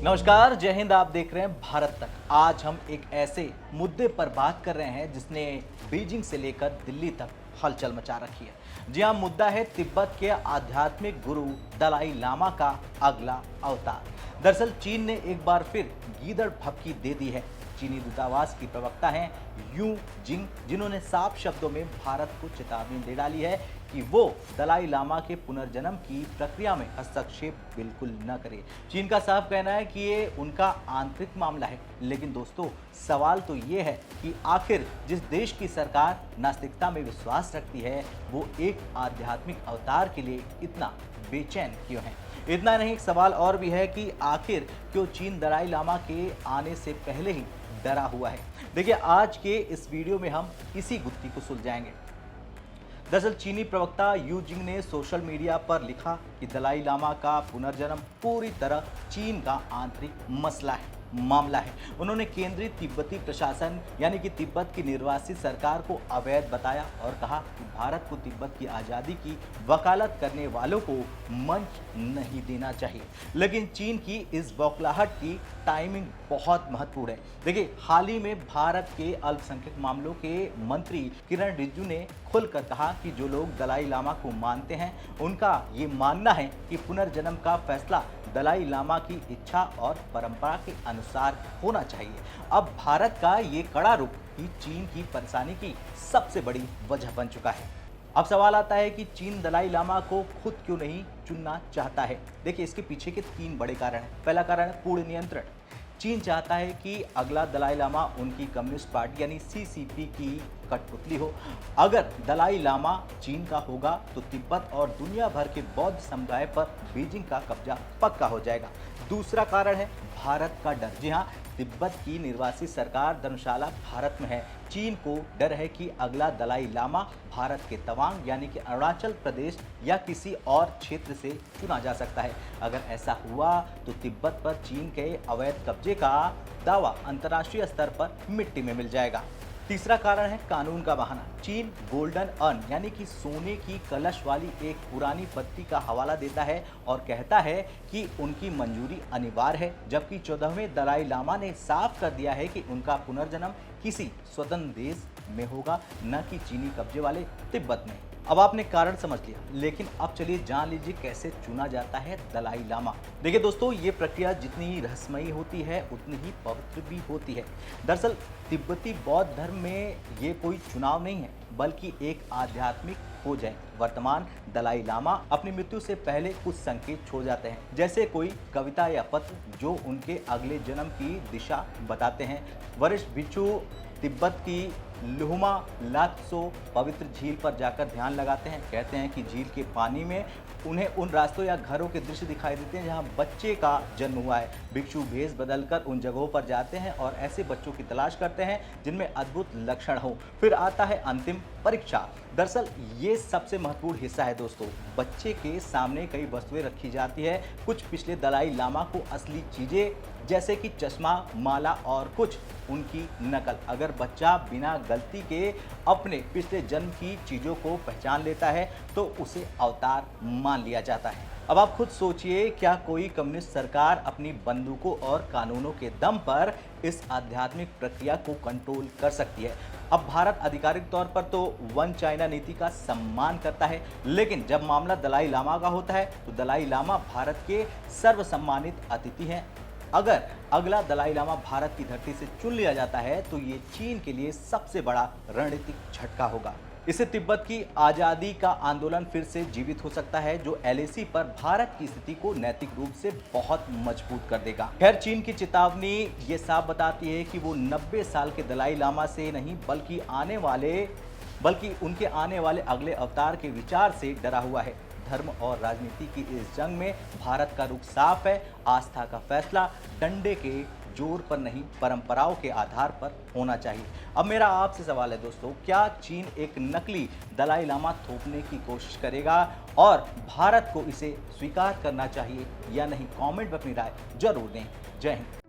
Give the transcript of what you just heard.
नमस्कार, जय हिंद। आप देख रहे हैं भारत तक। आज हम एक ऐसे मुद्दे पर बात कर रहे हैं जिसने बीजिंग से लेकर दिल्ली तक हलचल मचा रखी है। जी हाँ, मुद्दा है तिब्बत के आध्यात्मिक गुरु दलाई लामा का अगला अवतार। दरअसल चीन ने एक बार फिर गीदड़ फपकी दे दी है। चीनी दूतावास की प्रवक्ता हैं यू जिंग, जिन्होंने साफ शब्दों में भारत को चेतावनी दे डाली है कि वो दलाई लामा के पुनर्जन्म की प्रक्रिया में हस्तक्षेप बिल्कुल न करे। चीन का साफ कहना है कि ये उनका आंतरिक मामला है। लेकिन दोस्तों, सवाल तो ये है कि आखिर जिस देश की सरकार नास्तिकता में विश्वास रखती है, वो एक आध्यात्मिक अवतार के लिए इतना बेचैन क्यों है। इतना नहीं, एक सवाल और भी है कि आखिर क्यों चीन दलाई लामा के आने से पहले ही डरा हुआ है। देखिए, आज के इस वीडियो में हम इसी गुत्थी को सुलझाएंगे। दरअसल चीनी प्रवक्ता यू जिंग ने सोशल मीडिया पर लिखा कि दलाई लामा का पुनर्जन्म पूरी तरह चीन का आंतरिक मामला है। उन्होंने केंद्रीय तिब्बती प्रशासन यानी कि तिब्बत की निर्वासित सरकार को अवैध बताया और कहा कि भारत को तिब्बत की आज़ादी की वकालत करने वालों को मंच नहीं देना चाहिए। लेकिन चीन की इस बौखलाहट की टाइमिंग बहुत महत्वपूर्ण है। देखिए, हाल ही में भारत के अल्पसंख्यक मामलों के मंत्री किरण रिजिजू ने खुलकर कहा कि जो लोग दलाई लामा को मानते हैं, उनका ये मानना है कि पुनर्जन्म का फैसला दलाई लामा की इच्छा और परंपरा के अनुसार होना चाहिए। अब भारत का ये कड़ा रुख ही चीन की परेशानी की सबसे बड़ी वजह बन चुका है। अब सवाल आता है कि चीन दलाई लामा को खुद क्यों नहीं चुनना चाहता है। देखिए, इसके पीछे के 3 बड़े कारण हैं। पहला कारण है पूर्ण नियंत्रण। चीन चाहता है कि अगला दलाई लामा उनकी कम्युनिस्ट पार्टी यानी सीसीपी की कठपुतली हो। अगर दलाई लामा चीन का होगा तो तिब्बत और दुनिया भर के बौद्ध समुदाय पर बीजिंग का कब्जा पक्का हो जाएगा। दूसरा कारण है भारत का डर। जी हाँ, तिब्बत की निर्वासित सरकार धर्मशाला भारत में है। चीन को डर है कि अगला दलाई लामा भारत के तवांग यानी कि अरुणाचल प्रदेश या किसी और क्षेत्र से चुना जा सकता है। अगर ऐसा हुआ तो तिब्बत पर चीन के अवैध कब्जे का दावा अंतर्राष्ट्रीय स्तर पर मिट्टी में मिल जाएगा। तीसरा कारण है कानून का बहाना। चीन गोल्डन अर्न यानी कि सोने की कलश वाली एक पुरानी पत्ती का हवाला देता है और कहता है कि उनकी मंजूरी अनिवार्य है, जबकि 14वें दलाई लामा ने साफ कर दिया है कि उनका पुनर्जन्म किसी स्वतंत्र देश में होगा, न कि चीनी कब्जे वाले तिब्बत में। अब आपने कारण समझ लिया, लेकिन अब चलिए जान लीजिए कैसे चुना जाता है दलाई लामा। देखिए दोस्तों, ये प्रक्रिया जितनी रहस्यमयी होती है उतनी ही पवित्र भी होती है। दरअसल तिब्बती बौद्ध धर्म में ये कोई चुनाव नहीं है, बल्कि एक आध्यात्मिक खोज है। वर्तमान दलाई लामा अपनी मृत्यु से पहले कुछ संकेत छोड़ जाते हैं, जैसे कोई कविता या पत्र जो उनके अगले जन्म की दिशा बताते हैं। वरिष्ठ भिक्षु तिब्बत की लुहमा लात्सो पवित्र झील पर जाकर ध्यान लगाते हैं। कहते हैं कि झील के पानी में उन्हें उन रास्तों या घरों के दृश्य दिखाई देते हैं जहां बच्चे का जन्म हुआ है। भिक्षु भेष बदलकर उन जगहों पर जाते हैं और ऐसे बच्चों की तलाश करते हैं जिनमें अद्भुत लक्षण हो। फिर आता है अंतिम परीक्षा। दरअसल ये सबसे महत्वपूर्ण हिस्सा है दोस्तों। बच्चे के सामने कई वस्तुएं रखी जाती है, कुछ पिछले दलाई लामा को असली चीजें जैसे कि चश्मा, माला और कुछ उनकी नकल। अगर बच्चा बिना गलती के अपने पिछले जन्म की चीज़ों को पहचान लेता है तो उसे अवतार मान लिया जाता है। अब आप खुद सोचिए, क्या कोई कम्युनिस्ट सरकार अपनी बंदूकों और कानूनों के दम पर इस आध्यात्मिक प्रक्रिया को कंट्रोल कर सकती है? अब भारत आधिकारिक तौर पर तो वन चाइना नीति का सम्मान करता है, लेकिन जब मामला दलाई लामा का होता है तो दलाई लामा भारत के सर्वसम्मानित अतिथि हैं। अगर अगला दलाई लामा भारत की धरती से चुन लिया जाता है तो ये चीन के लिए सबसे बड़ा रणनीतिक झटका होगा। इससे तिब्बत की आज़ादी का आंदोलन फिर से जीवित हो सकता है, जो एलएसी पर भारत की स्थिति को नैतिक रूप से बहुत मजबूत कर देगा। खैर, चीन की चेतावनी ये साफ बताती है कि वो 90 साल के दलाई लामा से नहीं बल्कि उनके आने वाले अगले अवतार के विचार से डरा हुआ है। धर्म और राजनीति की इस जंग में भारत का रुख साफ है। आस्था का फैसला डंडे के जोर पर नहीं, परंपराओं के आधार पर होना चाहिए। अब मेरा आपसे सवाल है दोस्तों, क्या चीन एक नकली दलाई लामा थोपने की कोशिश करेगा और भारत को इसे स्वीकार करना चाहिए या नहीं? कमेंट में अपनी राय जरूर दें। जय हिंद।